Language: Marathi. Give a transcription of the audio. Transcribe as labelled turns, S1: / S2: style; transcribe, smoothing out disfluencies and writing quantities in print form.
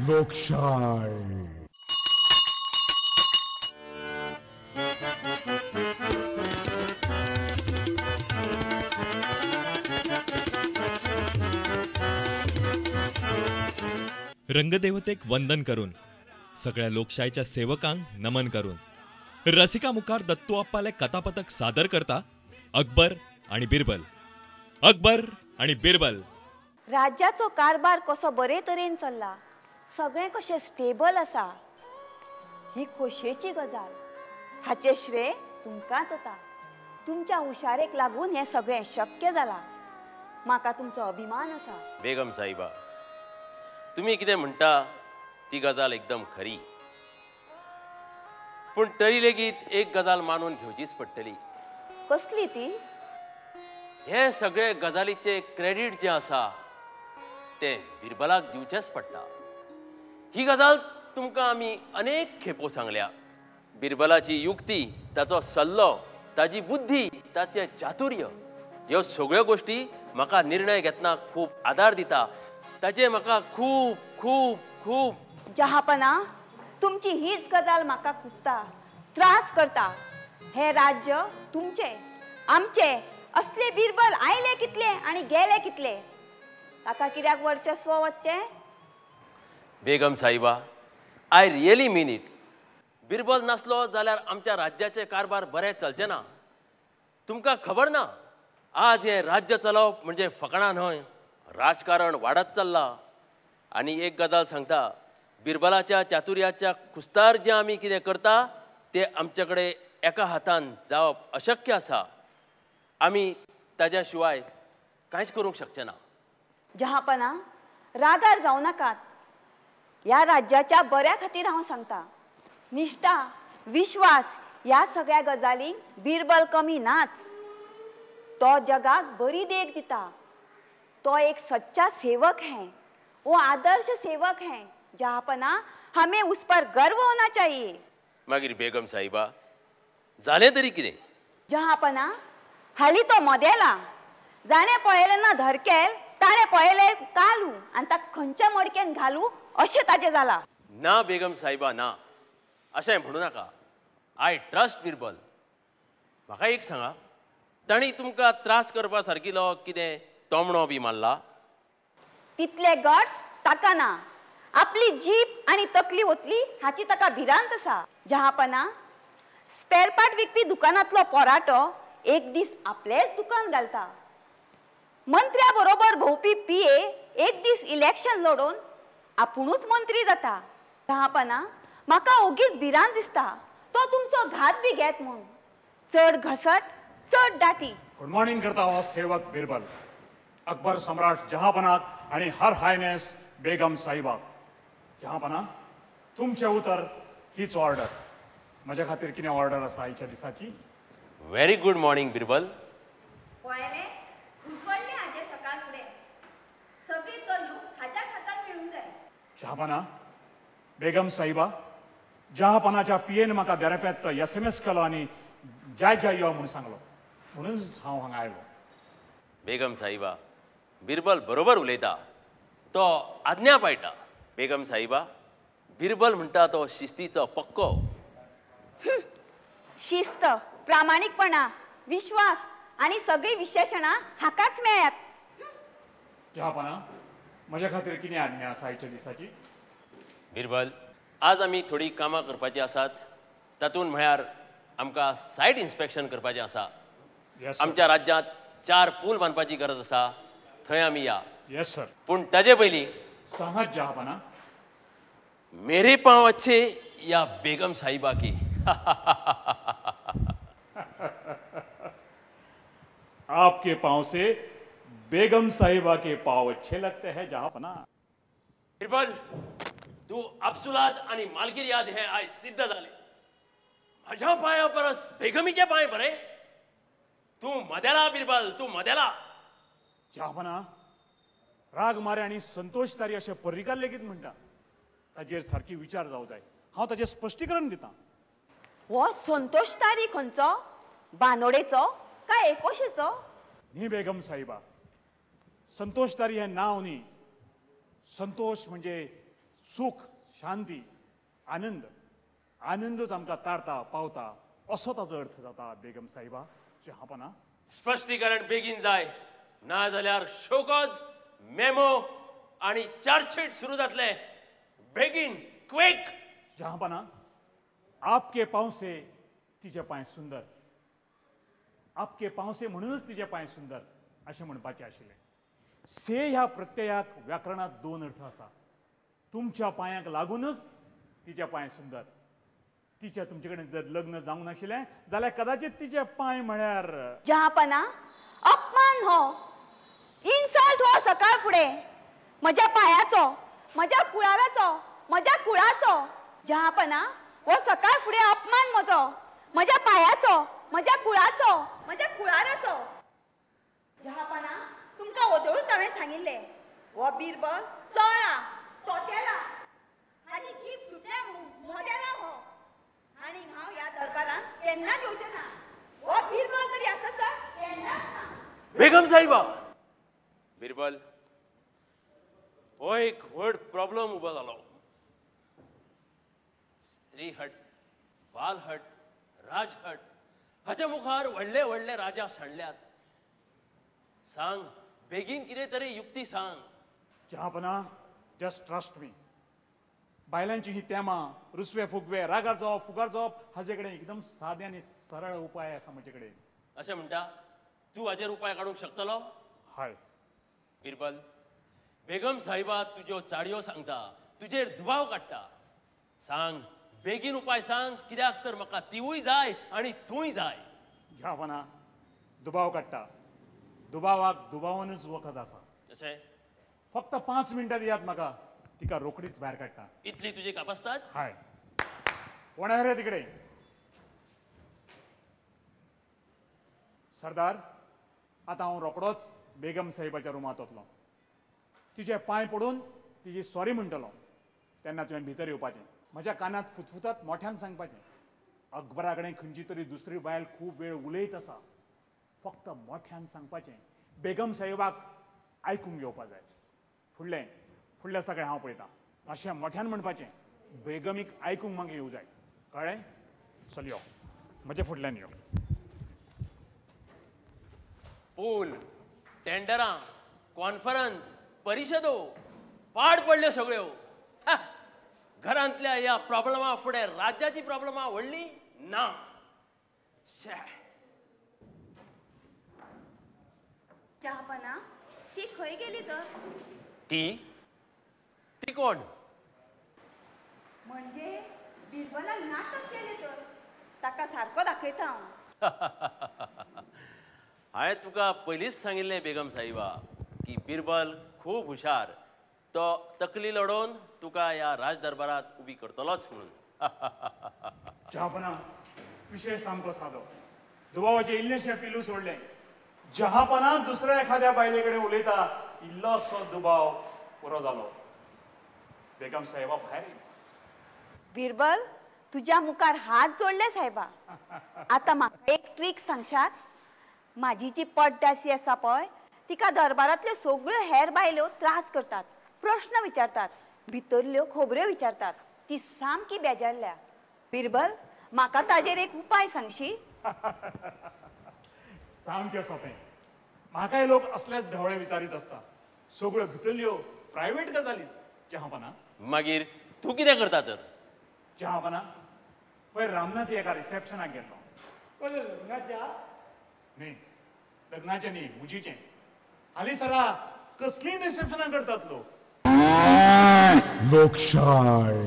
S1: लोकशाही.
S2: रंगदेवतेक वंदन करून सगळ्या लोकशाहीच्या सेवकांक नमन करून रसिका मुखार दत्तू अप्पाले कथापथक सादर करता अकबर आणि बिरबल. अकबर आणि बिरबल.
S3: राज्याचो कारभार कसो बरे तरेन चल्ला, सगळें कशें स्टेबल आसा, ही खोशयेची गजाल. हाचे श्रेय तुमकांच वता. तुमच्या हुशारेक लागून हें सगळें शक्य जालां. म्हाका तुमचो अभिमान आसा.
S4: बेगम साहिबा, तुम्ही कितें म्हणटा ती गजाल एकदम खरी, पण तरी लेगीत एक गजाल मानून घेवचीच पडटली.
S3: कसली ती?
S4: हे सगळे गजालीचे क्रेडिट जे आसा ते बिरबलाक दिवचेच पडटा. ही गजाल तुमकां आमी अनेक खेपो सांगल्या. बिरबलाची युक्ती, ताचो सल्लो, ताची बुद्धी, ताचे चातुर्य, ह्यो सगळ्यो गोष्टी म्हाका निर्णय घेतना खूब आदार दिता. ताचे म्हाका खूब खूब खूब
S3: जहापना, तुमची हीच गजाल म्हाका खुबता, त्रास करता. हे राज्य तुमचे, आमचे. असले बिरबल आयले कितले आणि गेले कितले. ताका कित्याक वर्चस्व वचचे?
S4: बेगम साहिबा, I really mean it. Birbal नासलो जाल्यार आमच्या राज्याचे कारभार बरें चलचे ना. तुमकां खबर ना, आज हे राज्य चलोवप म्हणजे फकाणां न्हय, राजकारण वाडत चल्लां. आनी एक गजाल सांगता, बिरबलाच्या चातुर्याच्या कुस्तार जे आमी कितें करता ते आमचे कडेन एका हातान जावप अशक्य आसा. आमी ताज्या शिवाय कांयच करूंक शकचे ना.
S3: जहापना, रागार जावं नाकात. ह्या राज्याच्या बऱ्या खातीर हांव सांगता. निश्ठा, विश्वास ह्या सगळ्या गजालींक बिरबल कमी नाच. तो जगाक बरी देख दिता. तो एक सच्चा सेवक है, वो आदर्श सेवक है. जहापना, हमें उस पर गर्व होना चाहिए.
S4: मागीर बेगम साहिबा, जालें तरी कितें?
S3: जहापना, हाली तो मोदेला. जाणें पळयलें ना धरकेल, ताणें पळयलें कालू आनी ताका खंयच्या मडकेन घालू अशें ताचें जालां.
S4: ना बेगम साहिबा, ना, अशें म्हणू नाका. I trust Birbal. म्हाका एक सांगा, ताणी तुमकां त्रास करपा सारकिलो कितें तोमणो बी मारला?
S3: तितले गट्स ताका ना. आपली जीप आनी तकली वतली हाची ताका भिरांत आसा. जहापना, स्पेर पार्ट विकपी दुकानांतलो पोराटो एक दीस आपलेंच दुकान घालता. मंत्र्या बरोबर भोंवपी पीए एक दीस इलेक्शन लडोवन आपुणूच मंत्री जाता. जहापना, म्हाका ओगीच भिरांत दिसता तो तुमचो घात बी घेत म्हूण. चड घसट, चड दाटी.
S1: गुड मॉर्निंग करता हो सेवक बिरबल, अकबर सम्राट जहापनाक आणि हर हायनेस बेगम साहिबाक. जहापना, तुमचे उतर हीच ऑर्डर. म्हज्या खातीर कितें ऑर्डर आसा आयच्या दिसाची?
S4: Very good morning Birbal.
S3: पळयलें, उजवडलें हाजें सकाळ फुडें. सगळी तल्लूक हाच्या हातान मेळूंक जाय.
S1: जहापना, बेगम साहिबा, जहापनाच्या पीएन म्हाका देरेपेत SMS केलो आनी जाय जाय यो म्हूण सांगलो. म्हणून हांव हांगा आयलो.
S4: बेगम साहिबा, बिरबल बरोबर उलयता. तो आज्ञा पाळटा. बेगम साहिबा, बिरबल म्हणटा तो शिस्तीचो पक्को.
S3: शिस्त, प्रामाणिकपणा, विश्वास आणि सगळी विशेषणां हाकाच मेळ्यात.
S1: जहापना, म्हज्या खातीर कितें आज्ञा आसा आयच्या दिसाची?
S4: बिरबल, आज आमी थोडी कामां करपाची आसात. तातूंत म्हळ्यार आमकां सायट इन्स्पेक्शन करपाचें आसा.
S1: येस
S4: आमच्या राज्यांत 4 पूल बांदपाची गरज आसा. थंय आमी या.
S1: Yes sir.
S4: पूण ताजे पयलीं
S1: सांगात जहापना.
S4: मेरे पांव अच्छे या बेगम साहिबा की.
S1: आपके पांव से बेगम साहिबा के पांव अच्छे लगते हैं जहापना.
S4: बिरबल, तू अफसुलाद आणि मालगिरियाद हे आयज सिद्ध जाले. माझ्या पांया परस बेगमीचे पांय बरे. तू मदेला बिरबल, तू मदेला.
S1: जहापना, राग मारे आणि संतोष तारी अशें पर्रीकार लेगीत म्हणटा. ताजेर सारकी विचार जावं जाय. हांव ताजें स्पश्टीकरण दितां.
S3: हो संतोष तारी खंयचो? बानोडेचो काय एकोशेचो?
S1: न्ही बेगम साहिबा, संतोष तारी हें नांव न्ही. संतोष म्हणजे सुख शांती आनंद आनंदच आमकां तारता पावता असो ताचो अर्थ जाता बेगम साहिबा जहापना.
S4: स्पश्टीकरण बेगीन जाय ना जाल्यार शोकॉज मेमो आणि चार्जशीट सुरू जातले. बेगीन क्विक.
S1: जहापना आपके पांव से तिचे पांय सुंदर. आपके पांव से म्हणूनच तिचे पांय सुंदर अशें म्हणपाचें आशिल्लें. से ह्या प्रत्ययाक व्याकरणात दोन अर्थ आसा. तुमच्या पांयाक लागूनच तिचे पांय सुंदर. तिचे तुमचे कडेन जर लग्न जावंक नाशिल्लें जाल्यार कदाचित तिचे पांय म्हळ्यार
S3: जहापना अपमान हो इन्सल्ट हो सकाळ फुडें म्हज्या पांयाचो म्हज्या कुळाराचो म्हज्या कुळाचो. जहापना हो सकाळ फुडें अपमान म्हजो म्हज्या पांयाचो म्हज्या कुळाचो म्हज्या कुळाराचो. जहापना तुमकां वदळूच हांवें सांगिल्लें हो बिरबल चळा तोतेला हाची जीप सुटल्या म्हणून मोदेला हो. आनी हांव ह्या दरबारान केन्नाच येवचें ना. हो बिरबल तरी आसा सर केन्नाच ना.
S4: बेगम साहिबा. बिरबल हो एक व्हड प्रॉब्लम उबो जालो. स्त्री हट बाल हट राज हट हाच्या मुखार व्हडले व्हडले राजा सडल्यात. सांग बेगीन कितें तरी युक्ती सांग.
S1: जहापना जस्ट ट्रस्ट मी. बायलांची ही तेमा रुसवे फुगवे रागार जावप फुगार जावप हाचे कडेन एकदम सादे आनी सरळ उपाय आसा म्हजे कडेन.
S4: अशें म्हणटा तूं हाचेर उपाय काडूंक शकतलो.
S1: हय
S4: बिरबल बेगम साहिबा तुज्यो चाडयो सांगता तुजेर दुबाव काडटा. सांग बेगीन उपाय सांग कित्याक तर म्हाका तिवूय जाय आनी तूंय जाय.
S1: जहापना दुबाव काडटा. दुबावाक दुबावानूच वखद आसा.
S4: तशें
S1: फक्त 5 मिनटां दियात म्हाका तिका रोकडीच भायर काडटा.
S4: इतली तुजी कापासतात.
S1: हाय कोणा रे तिकडे. सरदार आतां हांव रोकडोच बेगम साहिबाच्या रुमांत वतलों. तिचे पांय पडून तिची सॉरी म्हणटलो तेन्ना तुवें भितर येवपाचें. म्हज्या कानांत फुतफुतात मोठ्यान सांगपाचें. अकबरा कडेन खंयची तरी दुसरी बायल खूब वेळ उलयत आसा. फक्त मोठ्यान सांगपाचें. बेगम साहिबाक आयकूंक येवपा जाय. फुडलें सगळें हांव पळयतां अशें मोठ्यान म्हणपाचें. बेगमीक आयकूंक म्हाका येवं जाय. कळ्ळें. चल यो म्हजे फुडल्यान यो.
S4: पूल टेंडरां कॉन्फरन्स परिशदो पाड पडल्यो सगळ्यो. हा, घरांतल्या ह्या प्रॉब्लमा फुडें राज्याची प्रॉब्लमा व्हडली ना. शे.
S3: जहापना ती खंय गेली तर.
S4: ती कोण.
S3: म्हणजे बिरबलान नाटक केलें तर ताका सारको दाखयता हांव.
S4: हांवें तुका पयलींच सांगिल्लें बेगम साहिबा की बिरबल खूब हुशार. तो तकली लडोवन तुका ह्या राज दरबारात उबी करतलोच म्हणून.
S1: जहापना विशय सामको सादो. दुबावाचे इल्लेशें पिलू सोडलें. जहापना दुसऱ्या एखाद्या बायले कडेन उलयता इल्लोसो दुबाव पुरो जालो. बेगम साहिबा भायर येयली.
S3: बिरबल तुज्या मुखार हात जोडले साहेबा. आता म्हाका एक ट्रिक सांगशात. माझी जी पड्डासी आसा पळय तिका दरबारांतल्यो सगळ्यो हेर बायल्यो त्रास करतात प्रश्न विचारतात भितरल्यो खबऱ्यो विचारतात. ती सामकी बेजारल्या. बिरबल म्हाका ताजेर एक उपाय सांगशी.
S1: सामकें सोंपें. म्हाकाय लोक असलेच ढवळे विचारीत आसता. सगळ्यो भितरल्यो प्रायवेट गजाली. जहापना
S4: मागीर तूं कितें करता तर.
S1: जहापना पयर रामनाथ एका रिसेप्शनाक गेल्लो. पयले लग्नाच्या न्ही लग्नाचें न्ही मुजीचें. हालींसरा कसलीं रिसेप्शनां करतात लोक.
S5: लोकशाय